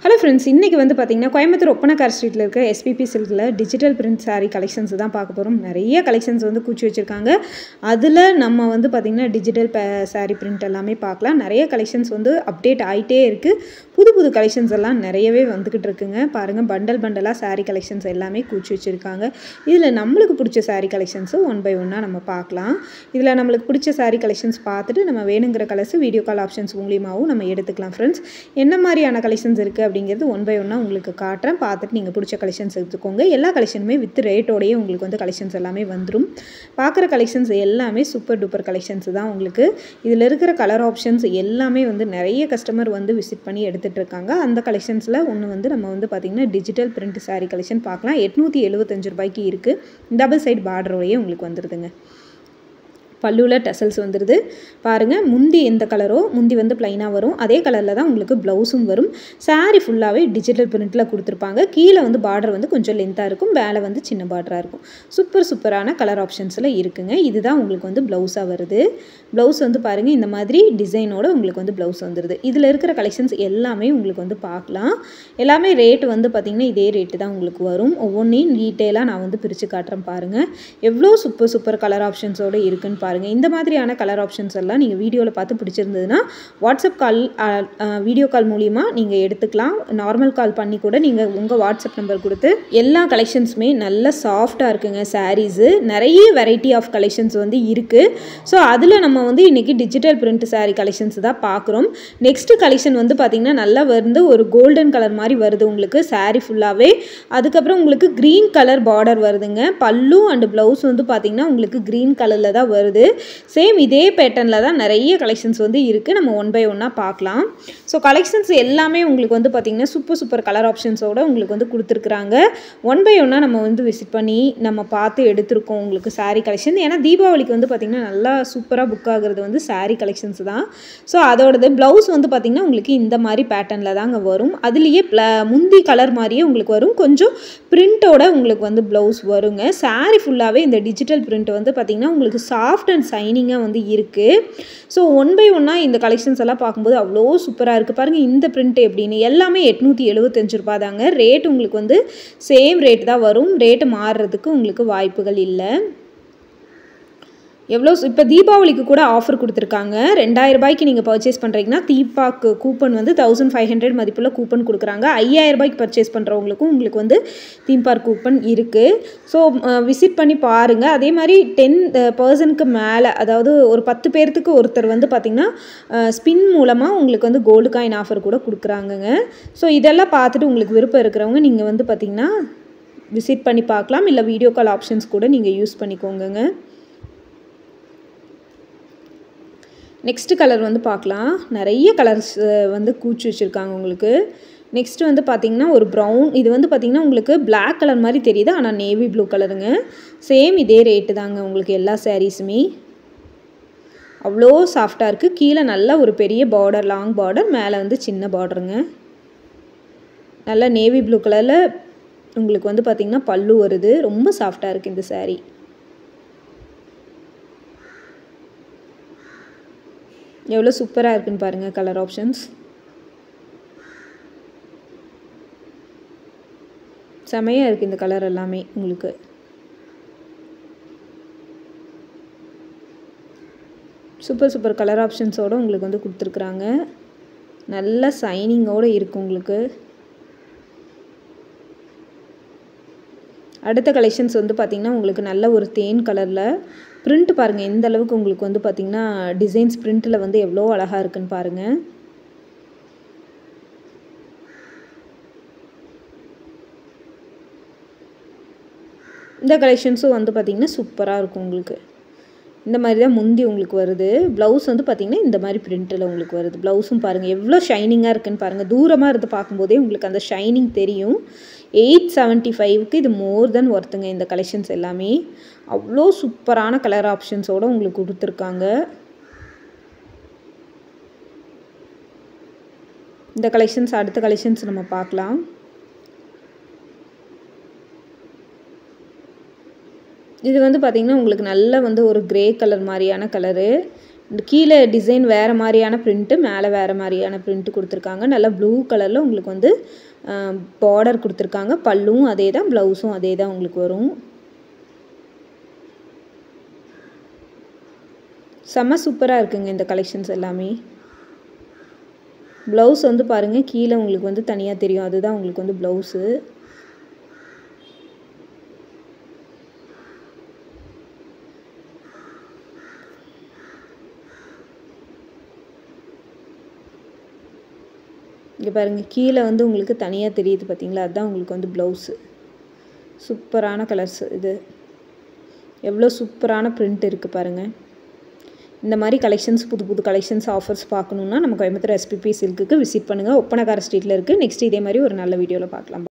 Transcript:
Hello friends, இன்றைக்கி வந்து பார்த்திங்கன்னா கோயம்புத்தூர் ஒப்பனக்கார் ஸ்ட்ரீட்டில் இருக்க எஸ்பிபி சில்கில் டிஜிட்டல் பிரிண்ட் சாரீ கலெக்ஷன்ஸ் தான் பார்க்க போகிறோம். நிறைய கலெக்ஷன்ஸ் வந்து கூச்சி வச்சுருக்காங்க. அதில் நம்ம வந்து பார்த்திங்கன்னா டிஜிட்டல் சாரீ பிரிண்ட் எல்லாமே பார்க்கலாம். நிறைய கலெக்ஷன்ஸ் வந்து அப்டேட் ஆகிட்டே இருக்குது. புது புது கலெக்ஷன்ஸ் எல்லாம் நிறையவே வந்துக்கிட்டு இருக்குங்க. பாருங்கள், பண்டல் பண்டலாக சாரீ கலெக்ஷன்ஸ் எல்லாமே கூச்சி வச்சுருக்காங்க. இதில் நம்மளுக்கு பிடிச்ச சாரீ கலெக்ஷன்ஸு ஒன் பை ஒன்னாக நம்ம பார்க்கலாம். இதில் நம்மளுக்கு பிடிச்ச சாரீ கலெக்ஷன்ஸ் பார்த்துட்டு நம்ம வேணுங்கிற கலர்ஸ் வீடியோ கால் ஆப்ஷன்ஸ் மூலியமாகவும் நம்ம எடுத்துக்கலாம். ஃப்ரெண்ட்ஸ், என்ன மாதிரியான கலெக்ஷன்ஸ் இருக்குது அப்படிங்கிறது ஒன் பை ஒன்னாக உங்களுக்கு காட்டுறேன். பார்த்துட்டு நீங்கள் பிடிச்ச கலெக்ஷன்ஸ் எடுத்துக்கோங்க. எல்லா கலெக்ஷனுமே வித் ரேட்டோடையே உங்களுக்கு வந்து கலெக்ஷன்ஸ் எல்லாமே வந்துடும். பார்க்குற கலெக்ஷன்ஸ் எல்லாமே சூப்பர் டூப்பர் கலெக்ஷன்ஸ் தான். உங்களுக்கு இதில் இருக்கிற கலர் ஆப்ஷன்ஸ் எல்லாமே வந்து நிறைய கஸ்டமர் வந்து விசிட் பண்ணி எடுத்துகிட்டு இருக்காங்க. அந்த கலெக்ஷன்ஸில் ஒன்று வந்து நம்ம வந்து பார்த்திங்கன்னா டிஜிட்டல் பிரிண்ட் சாரீ கலெக்ஷன் பார்க்கலாம். 875 ரூபாய்க்கு இருக்குது. டபுள் சைட் பார்டரோடையே உங்களுக்கு வந்துடுதுங்க. பல்லுவில் டசல்ஸ் வந்துடுது. பாருங்கள், முந்தி எந்த கலரோ முந்தி வந்து ப்ளைனாக வரும். அதே கலரில் தான் உங்களுக்கு ப்ளவுஸும் வரும். சாரீ ஃபுல்லாகவே டிஜிட்டல் பிரிண்ட்டில் கொடுத்துருப்பாங்க. கீழே வந்து பார்டர் வந்து கொஞ்சம் லென்த்தாக இருக்கும், மேலே வந்து சின்ன பார்டராக இருக்கும். சூப்பரான கலர் ஆப்ஷன்ஸில் இருக்குங்க. இதுதான் உங்களுக்கு வந்து ப்ளவுஸாக வருது. ப்ளவுஸ் வந்து பாருங்கள், இந்த மாதிரி டிசைனோட உங்களுக்கு வந்து ப்ளவுஸ் வந்துடுது. இதில் இருக்கிற கலெக்ஷன்ஸ் எல்லாமே உங்களுக்கு வந்து பார்க்கலாம். எல்லாமே ரேட்டு வந்து பார்த்திங்கன்னா இதே ரேட்டு தான் உங்களுக்கு வரும். ஒவ்வொன்றையும் டீட்டெயிலாக நான் வந்து பிரித்து காட்டுறேன். பாருங்கள், எவ்வளோ சூப்பர் கலர் ஆப்ஷன்ஸோடு இருக்குன்னு பாருங்கள். இந்த மாதிரியான கலர் ஆப்ஷன்ஸ் எல்லாம் நீங்கள் வீடியோவில் பார்த்து பிடிச்சிருந்ததுன்னா வாட்ஸ்அப் கால் வீடியோ கால் மூலிமா நீங்கள் எடுத்துக்கலாம். நார்மல் கால் பண்ணி கூட நீங்கள் உங்கள் வாட்ஸ்அப் நம்பர் கொடுத்து எல்லா கலெக்ஷன்ஸுமே நல்ல சாஃப்டாக இருக்குங்க. சாரீஸு நிறைய வெரைட்டி ஆஃப் கலெக்ஷன்ஸ் வந்து இருக்குது. ஸோ அதில் நம்ம வந்து இன்றைக்கி டிஜிட்டல் பிரிண்ட் சாரீ கலெக்ஷன்ஸ் தான் பார்க்குறோம். நெக்ஸ்ட்டு கலெக்ஷன் வந்து பார்த்திங்கன்னா நல்லா வந்து ஒரு கோல்டன் கலர் மாதிரி வருது உங்களுக்கு சாரீ ஃபுல்லாகவே. அதுக்கப்புறம் உங்களுக்கு க்ரீன் கலர் பார்டர் வருதுங்க. பல்லு அண்ட் ப்ளவுஸ் வந்து பார்த்திங்கன்னா உங்களுக்கு க்ரீன் கலரில் தான் வருது. சேம் இதே பேட்டர்னில் தான் நிறைய கலெக்ஷன்ஸ் வந்து இருக்குது. நம்ம ஒன் பை ஒன்னாக பார்க்கலாம். ஸோ கலெக்ஷன்ஸ் எல்லாமே உங்களுக்கு வந்து பார்த்திங்கன்னா சூப்பர் கலர் ஆப்ஷன்ஸோடு உங்களுக்கு வந்து கொடுத்துருக்குறாங்க. ஒன் பை ஒன்னாக நம்ம வந்து விசிட் பண்ணி நம்ம பார்த்து எடுத்துருக்கோம் உங்களுக்கு சாரீ கலெக்ஷன். ஏன்னா தீபாவளிக்கு வந்து பார்த்திங்கன்னா நல்லா சூப்பராக புக் ஆகுறது வந்து சாரீ கலெக்ஷன்ஸ் தான். ஸோ அதோடது ப்ளவுஸ் வந்து பார்த்திங்கன்னா உங்களுக்கு இந்த மாதிரி பேட்டர்னில் தாங்க வரும். அதுலேயே முந்தி கலர் மாதிரியே உங்களுக்கு வரும். கொஞ்சம் பிரிண்ட்டோட உங்களுக்கு வந்து ப்ளவுஸ் வருங்க. சாரீ ஃபுல்லாகவே இந்த டிஜிட்டல் பிரிண்ட் வந்து பார்த்திங்கன்னா உங்களுக்கு சாஃப்ட் அண்ட் சைனிங்காக வந்து இருக்குது. ஸோ ஒன் பை ஒன்னாக இந்த கலெக்ஷன்ஸ் எல்லாம் பார்க்கும்போது அவ்வளோ சூப்பராக இருக்குது. பாருங்கள், இந்த பிரிண்ட் எப்படின்னு எல்லாமே 875 ரூபா தாங்க. ரேட் உங்களுக்கு வந்து சேம் ரேட் தான் வரும். ரேட்டு மாறுறதுக்கு உங்களுக்கு வாய்ப்புகள் இல்லை. எவ்வளோ இப்போ தீபாவளிக்கு கூட ஆஃபர் கொடுத்துருக்காங்க. 2000 ரூபாய்க்கு நீங்கள் பர்ச்சேஸ் பண்ணுறீங்கன்னா தீபாக்கு கூப்பன் வந்து 1500 மதிப்புள்ள கூப்பன் கொடுக்குறாங்க. 5000 ரூபாய்க்கு பர்ச்சேஸ் பண்ணுறவங்களுக்கும் உங்களுக்கு வந்து தீம் பார்க் கூப்பன் இருக்குது. ஸோ விசிட் பண்ணி பாருங்கள். அதே மாதிரி 10% மேலே, அதாவது ஒரு 10 பேர்த்துக்கு ஒருத்தர் வந்து பார்த்திங்கன்னா ஸ்பின் மூலமாக உங்களுக்கு வந்து கோல்டு காயின் ஆஃபர் கூட கொடுக்குறாங்கங்க. ஸோ இதெல்லாம் பார்த்துட்டு உங்களுக்கு விருப்பம் இருக்கிறவங்க நீங்கள் வந்து பார்த்திங்கன்னா விசிட் பண்ணி பார்க்கலாம். இல்லை வீடியோ கால் ஆப்ஷன்ஸ் கூட நீங்கள் யூஸ் பண்ணிக்கோங்க. நெக்ஸ்ட்டு கலர் வந்து பார்க்கலாம். நிறைய கலர்ஸ் வந்து கூச்சி வச்சுருக்காங்க உங்களுக்கு. நெக்ஸ்ட்டு வந்து பார்த்திங்கன்னா ஒரு ப்ரௌன், இது வந்து பார்த்திங்கன்னா உங்களுக்கு பிளாக் கலர் மாதிரி தெரியுது, ஆனால் நேவி ப்ளூ கலருங்க. சேம் இதே ரேட்டு தாங்க உங்களுக்கு எல்லா சாரீஸுமே. அவ்வளோ சாஃப்டாக இருக்குது. கீழே நல்ல ஒரு பெரிய பார்டர், லாங் பார்டர், மேலே வந்து சின்ன பார்டருங்க. நல்லா நேவி ப்ளூ கலரில் உங்களுக்கு வந்து பார்த்திங்கன்னா பல்லு வருது. ரொம்ப சாஃப்டாக இருக்குது இந்த சாரீ. எவ்வளோ சூப்பராக இருக்குன்னு பாருங்கள் கலர் ஆப்ஷன்ஸ். செமையாக இருக்குது இந்த கலர் எல்லாமே உங்களுக்கு. சூப்பர் கலர் ஆப்ஷன்ஸோடு உங்களுக்கு வந்து கொடுத்துருக்குறாங்க. நல்ல சைனிங்கோடு இருக்குது உங்களுக்கு. அடுத்த கலெக்ஷன்ஸ் வந்து பார்த்திங்கன்னா உங்களுக்கு நல்ல ஒரு தேன் கலரில் பிரிண்ட் பாருங்கள். எந்த அளவுக்கு உங்களுக்கு வந்து பார்த்திங்கன்னா டிசைன்ஸ் பிரிண்ட்டில் வந்து எவ்வளோ அழகாக இருக்குன்னு பாருங்கள். இந்த கலெக்ஷன்ஸும் வந்து பார்த்திங்கன்னா சூப்பராக இருக்கும் உங்களுக்கு. இந்த மாதிரி தான் முந்தி உங்களுக்கு வருது. ப்ளவுஸ் வந்து பார்த்திங்கன்னா இந்த மாதிரி பிரிண்ட்டில் உங்களுக்கு வருது. ப்ளவுஸும் பாருங்கள் எவ்வளோ ஷைனிங்காக இருக்குன்னு பாருங்கள். தூரமாக இருந்து பார்க்கும்போதே உங்களுக்கு அந்த ஷைனிங் தெரியும். 875க்கு இது மோர் தென் ஒர்த்துங்க. இந்த கலெக்ஷன்ஸ் எல்லாமே அவ்வளோ சூப்பரான கலர் ஆப்ஷன்ஸோடு உங்களுக்கு கொடுத்துருக்காங்க. இந்த கலெக்ஷன்ஸ் அடுத்த கலெக்ஷன்ஸ் நம்ம பார்க்கலாம். இது வந்து பார்த்திங்கன்னா உங்களுக்கு நல்ல வந்து ஒரு கிரே கலர் மாதிரியான கலரு. கீழே டிசைன் வேறு மாதிரியான பிரிண்ட்டு, மேலே வேறு மாதிரியான பிரிண்ட்டு கொடுத்துருக்காங்க. நல்லா ப்ளூ கலரில் உங்களுக்கு வந்து பார்டர் கொடுத்துருக்காங்க. பல்லுவும் அதே தான், ப்ளவுஸும் அதே தான் உங்களுக்கு வரும். செம்ம சூப்பராக இருக்குங்க இந்த கலெக்ஷன்ஸ் எல்லாமே. ப்ளவுஸ் வந்து பாருங்கள், கீழே உங்களுக்கு வந்து தனியாக தெரியும், அதுதான் உங்களுக்கு வந்து ப்ளவுஸு. இங்கே பாருங்கள், கீழே வந்து உங்களுக்கு தனியாக தெரியுது பார்த்தீங்களா, அதுதான் உங்களுக்கு வந்து ப்ளவுஸு. சூப்பரான கலர்ஸ் இது. எவ்வளோ சூப்பரான பிரிண்ட் இருக்குது பாருங்கள். இந்த மாதிரி கலெக்ஷன்ஸ், புது புது கலெக்ஷன்ஸ், ஆஃபர்ஸ் பார்க்கணுன்னா நம்ம கோயம்புத்தூர் SPP சில்க்குக்கு விசிட் பண்ணுங்கள். ஒப்பனக்கார ஸ்ட்ரீட்டில் இருக்குது. நெக்ஸ்ட் இதே மாதிரி ஒரு நல்ல வீடியோவில் பார்க்கலாம்.